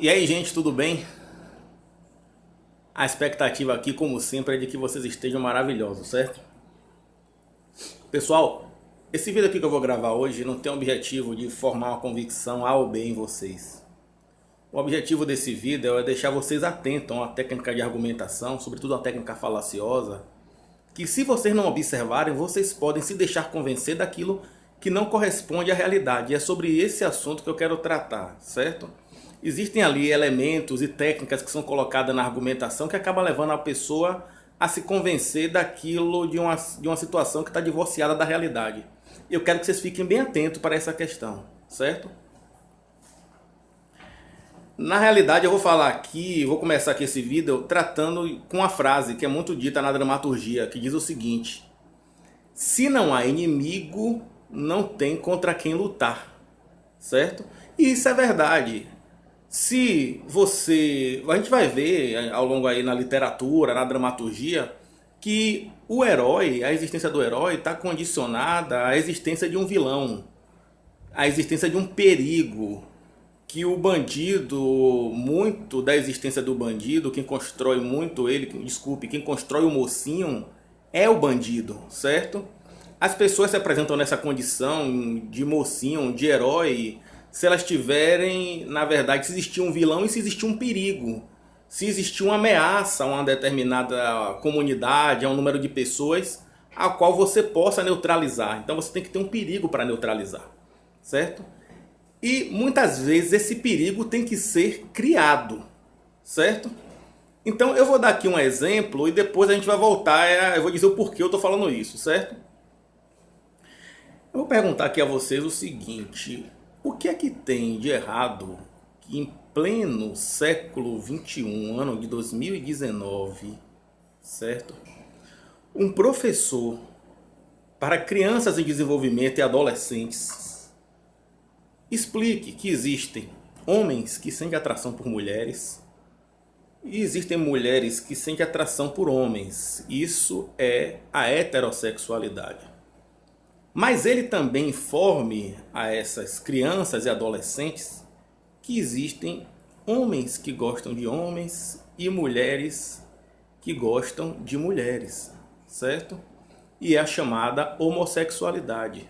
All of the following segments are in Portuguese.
E aí, gente, tudo bem? A expectativa aqui, como sempre, é de que vocês estejam maravilhosos, certo? Pessoal, esse vídeo aqui que eu vou gravar hoje não tem o objetivo de formar uma convicção A ou B em vocês. O objetivo desse vídeo é deixar vocês atentos a uma técnica de argumentação, sobretudo uma técnica falaciosa, que se vocês não observarem, vocês podem se deixar convencer daquilo que não corresponde à realidade. E é sobre esse assunto que eu quero tratar, certo? Existem ali elementos e técnicas que são colocadas na argumentação que acabam levando a pessoa a se convencer daquilo de uma situação que está divorciada da realidade. Eu quero que vocês fiquem bem atentos para essa questão, certo? Na realidade eu vou falar aqui, vou começar aqui esse vídeo tratando com uma frase que é muito dita na dramaturgia, que diz o seguinte: se não há inimigo, não tem contra quem lutar, certo? E isso é verdade. Se você... A gente vai ver ao longo aí na literatura, na dramaturgia, que o herói, a existência do herói está condicionada à existência de um vilão, à existência de um perigo, que o bandido, muito da existência do bandido, quem constrói muito ele, desculpe, quem constrói o mocinho é o bandido, certo? As pessoas se apresentam nessa condição de mocinho, de herói, se elas tiverem, na verdade, se existir um vilão e se existir um perigo. Se existir uma ameaça a uma determinada comunidade, a um número de pessoas, a qual você possa neutralizar. Então você tem que ter um perigo para neutralizar, certo? E muitas vezes esse perigo tem que ser criado, certo? Então eu vou dar aqui um exemplo e depois a gente vai voltar, eu vou dizer o porquê eu estou falando isso, certo? Eu vou perguntar aqui a vocês o seguinte: o que é que tem de errado que em pleno século XXI, ano de 2019, certo? Um professor para crianças em desenvolvimento e adolescentes explique que existem homens que sentem atração por mulheres e existem mulheres que sentem atração por homens. Isso é a heterossexualidade. Mas ele também informe a essas crianças e adolescentes que existem homens que gostam de homens e mulheres que gostam de mulheres, certo? E é a chamada homossexualidade.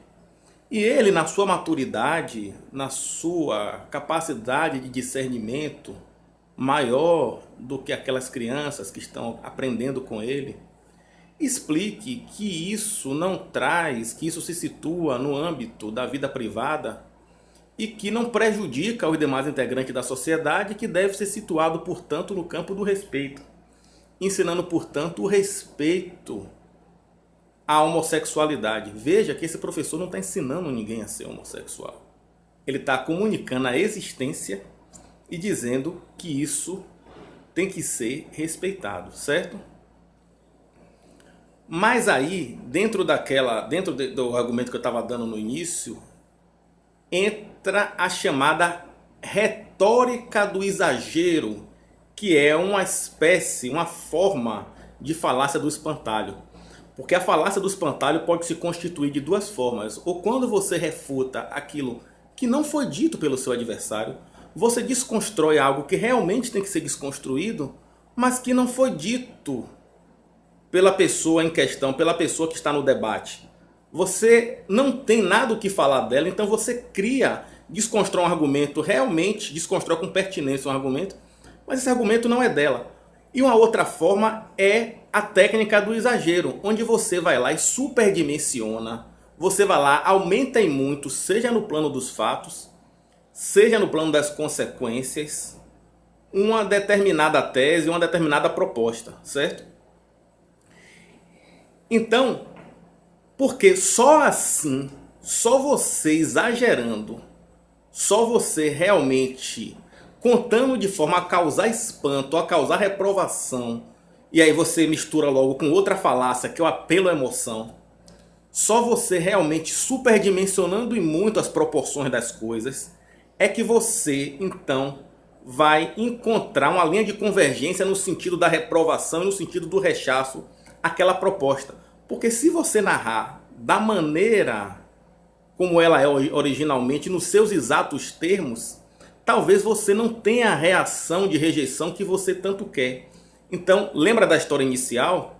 E ele, na sua maturidade, na sua capacidade de discernimento maior do que aquelas crianças que estão aprendendo com ele, explique que isso não traz, que isso se situa no âmbito da vida privada e que não prejudica os demais integrantes da sociedade, que deve ser situado, portanto, no campo do respeito, ensinando, portanto, o respeito à homossexualidade. Veja que esse professor não está ensinando ninguém a ser homossexual. Ele está comunicando a existência e dizendo que isso tem que ser respeitado, certo? Mas aí, dentro do argumento que eu estava dando no início, entra a chamada retórica do exagero, que é uma espécie, uma forma de falácia do espantalho. Porque a falácia do espantalho pode se constituir de duas formas. Ou quando você refuta aquilo que não foi dito pelo seu adversário, você desconstrói algo que realmente tem que ser desconstruído, mas que não foi dito pela pessoa em questão, pela pessoa que está no debate. Você não tem nada o que falar dela, então você cria, desconstrói um argumento, realmente desconstrói com pertinência um argumento, mas esse argumento não é dela. E uma outra forma é a técnica do exagero, onde você vai lá e superdimensiona, você vai lá, aumenta em muito, seja no plano dos fatos, seja no plano das consequências, uma determinada tese, uma determinada proposta, certo? Então, porque só assim, só você exagerando, só você realmente contando de forma a causar espanto, a causar reprovação, e aí você mistura logo com outra falácia, que é o apelo à emoção, só você realmente superdimensionando em muito as proporções das coisas, é que você, então, vai encontrar uma linha de convergência no sentido da reprovação e no sentido do rechaço àquela proposta. Porque se você narrar da maneira como ela é originalmente, nos seus exatos termos, talvez você não tenha a reação de rejeição que você tanto quer. Então, lembra da história inicial?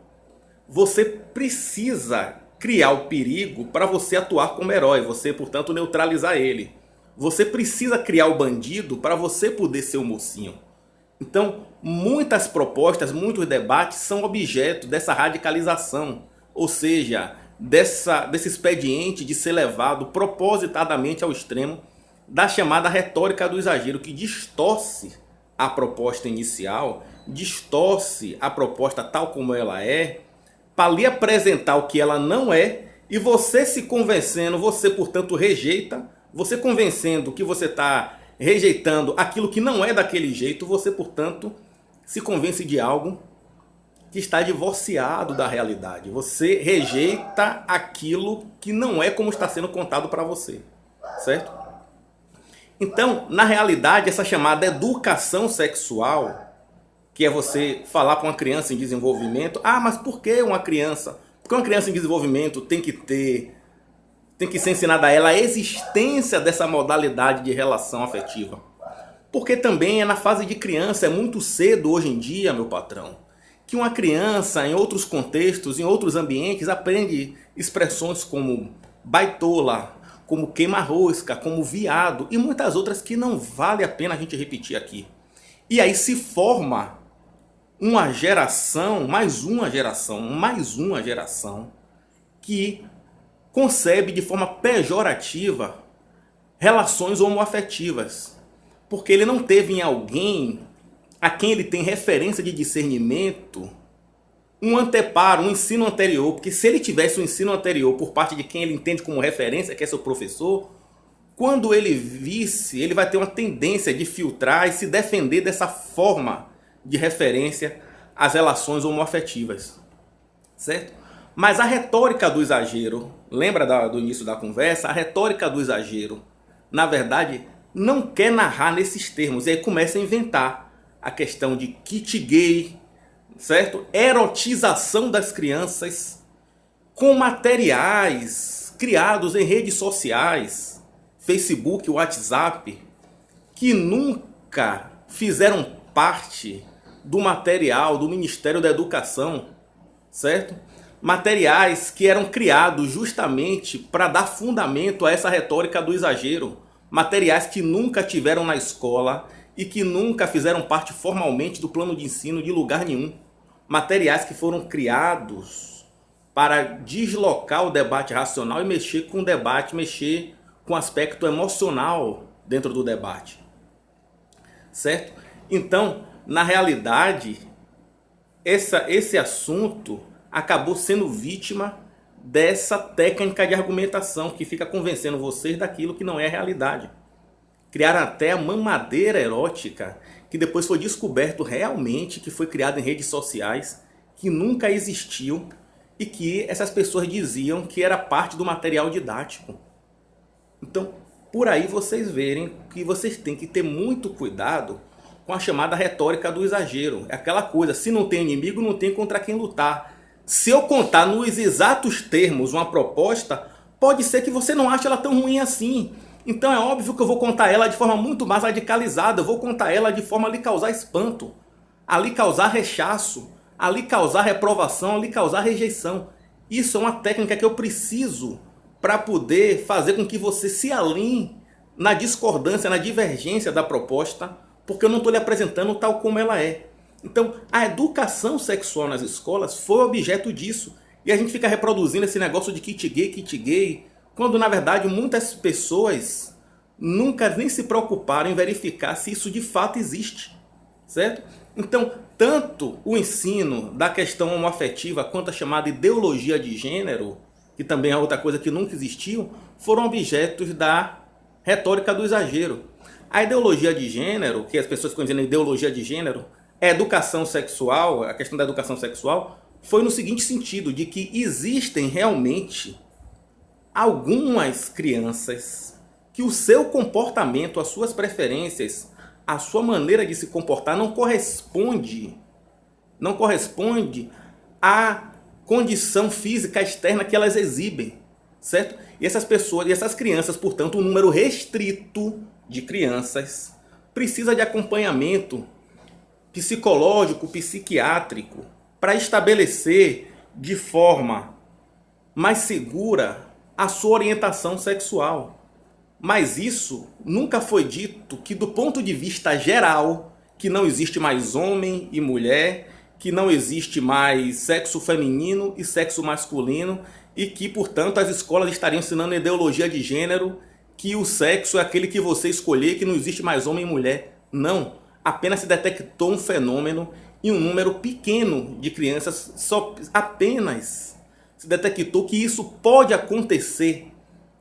Você precisa criar o perigo para você atuar como herói, você, portanto, neutralizar ele. Você precisa criar o bandido para você poder ser o mocinho. Então, muitas propostas, muitos debates são objeto dessa radicalização, ou seja, desse expediente de ser levado propositadamente ao extremo da chamada retórica do exagero, que distorce a proposta inicial, distorce a proposta tal como ela é, para lhe apresentar o que ela não é, e você se convencendo, você, portanto, rejeita, você convencendo que você está rejeitando aquilo que não é daquele jeito, você, portanto, se convence de algo que está divorciado da realidade. Você rejeita aquilo que não é como está sendo contado para você, certo? Então, na realidade, essa chamada educação sexual, que é você falar com uma criança em desenvolvimento, mas por que uma criança? Porque uma criança em desenvolvimento tem que ser ensinada a ela a existência dessa modalidade de relação afetiva. Porque também é na fase de criança, é muito cedo hoje em dia, meu patrão, que uma criança, em outros contextos, em outros ambientes, aprende expressões como baitola, como queima-rosca, como viado e muitas outras que não vale a pena a gente repetir aqui. E aí se forma uma geração, mais uma geração, que concebe de forma pejorativa relações homoafetivas. Porque ele não teve em alguém a quem ele tem referência de discernimento um anteparo, um ensino anterior. Porque se ele tivesse um ensino anterior por parte de quem ele entende como referência, que é seu professor, quando ele visse, ele vai ter uma tendência de filtrar e se defender dessa forma de referência às relações homoafetivas, certo? Mas a retórica do exagero, lembra do início da conversa? A retórica do exagero, na verdade, não quer narrar nesses termos. E aí começa a inventar a questão de kit gay, certo? Erotização das crianças com materiais criados em redes sociais, Facebook, WhatsApp, que nunca fizeram parte do material do Ministério da Educação, certo? Materiais que eram criados justamente para dar fundamento a essa retórica do exagero. Materiais que nunca tiveram na escola e que nunca fizeram parte formalmente do plano de ensino de lugar nenhum. Materiais que foram criados para deslocar o debate racional e mexer com o debate, mexer com o aspecto emocional dentro do debate, certo? Então, na realidade, esse assunto acabou sendo vítima dessa técnica de argumentação que fica convencendo vocês daquilo que não é realidade. Criaram até a mamadeira erótica, que depois foi descoberto realmente que foi criada em redes sociais, que nunca existiu e que essas pessoas diziam que era parte do material didático. Então, por aí vocês verem que vocês têm que ter muito cuidado com a chamada retórica do exagero. É aquela coisa, se não tem inimigo, não tem contra quem lutar. Se eu contar nos exatos termos uma proposta, pode ser que você não ache ela tão ruim assim. Então é óbvio que eu vou contar ela de forma muito mais radicalizada. Eu vou contar ela de forma a lhe causar espanto, a lhe causar rechaço, a lhe causar reprovação, a lhe causar rejeição. Isso é uma técnica que eu preciso para poder fazer com que você se alinhe na discordância, na divergência da proposta, porque eu não estou lhe apresentando tal como ela é. Então, a educação sexual nas escolas foi objeto disso. E a gente fica reproduzindo esse negócio de kit gay, quando na verdade muitas pessoas nunca nem se preocuparam em verificar se isso de fato existe, certo? Então, tanto o ensino da questão homoafetiva quanto a chamada ideologia de gênero, que também é outra coisa que nunca existiu, foram objetos da retórica do exagero. A ideologia de gênero, que as pessoas ficam dizendo ideologia de gênero, a educação sexual, a questão da educação sexual, foi no seguinte sentido, de que existem realmente algumas crianças que o seu comportamento, as suas preferências, a sua maneira de se comportar não corresponde à condição física externa que elas exibem, certo? E essas pessoas, e essas crianças, portanto, um número restrito de crianças, precisa de acompanhamento psicológico, psiquiátrico, para estabelecer de forma mais segura a sua orientação sexual. Mas isso nunca foi dito que, do ponto de vista geral, que não existe mais homem e mulher, que não existe mais sexo feminino e sexo masculino, e que, portanto, as escolas estariam ensinando ideologia de gênero, que o sexo é aquele que você escolher, que não existe mais homem e mulher. Não. Apenas se detectou um fenômeno em um número pequeno de crianças, apenas se detectou que isso pode acontecer,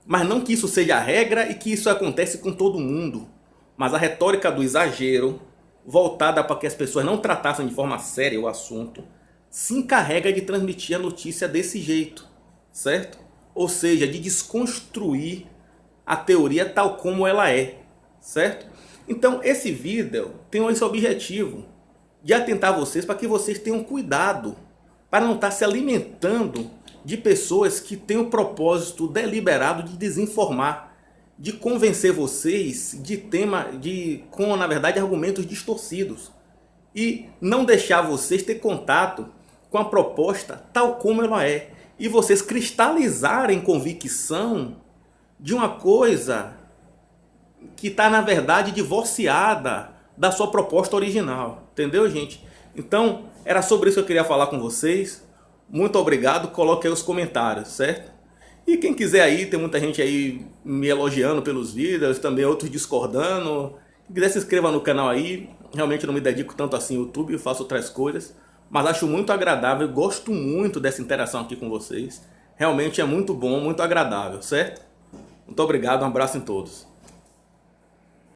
mas não que isso seja a regra e que isso acontece com todo mundo. Mas a retórica do exagero, voltada para que as pessoas não tratassem de forma séria o assunto, se encarrega de transmitir a notícia desse jeito, certo? Ou seja, de desconstruir a teoria tal como ela é, certo? Então esse vídeo tem esse objetivo de atentar vocês para que vocês tenham cuidado para não estar se alimentando de pessoas que têm o propósito deliberado de desinformar, de convencer vocês com, na verdade, argumentos distorcidos e não deixar vocês ter contato com a proposta tal como ela é e vocês cristalizarem convicção de uma coisa que está, na verdade, divorciada da sua proposta original. Entendeu, gente? Então, era sobre isso que eu queria falar com vocês. Muito obrigado. Coloque aí os comentários, certo? E quem quiser aí, tem muita gente aí me elogiando pelos vídeos, também outros discordando. Quem quiser se inscreva no canal aí. Realmente não me dedico tanto assim ao YouTube, eu faço outras coisas. Mas acho muito agradável, gosto muito dessa interação aqui com vocês. Realmente é muito bom, muito agradável, certo? Muito obrigado, um abraço em todos.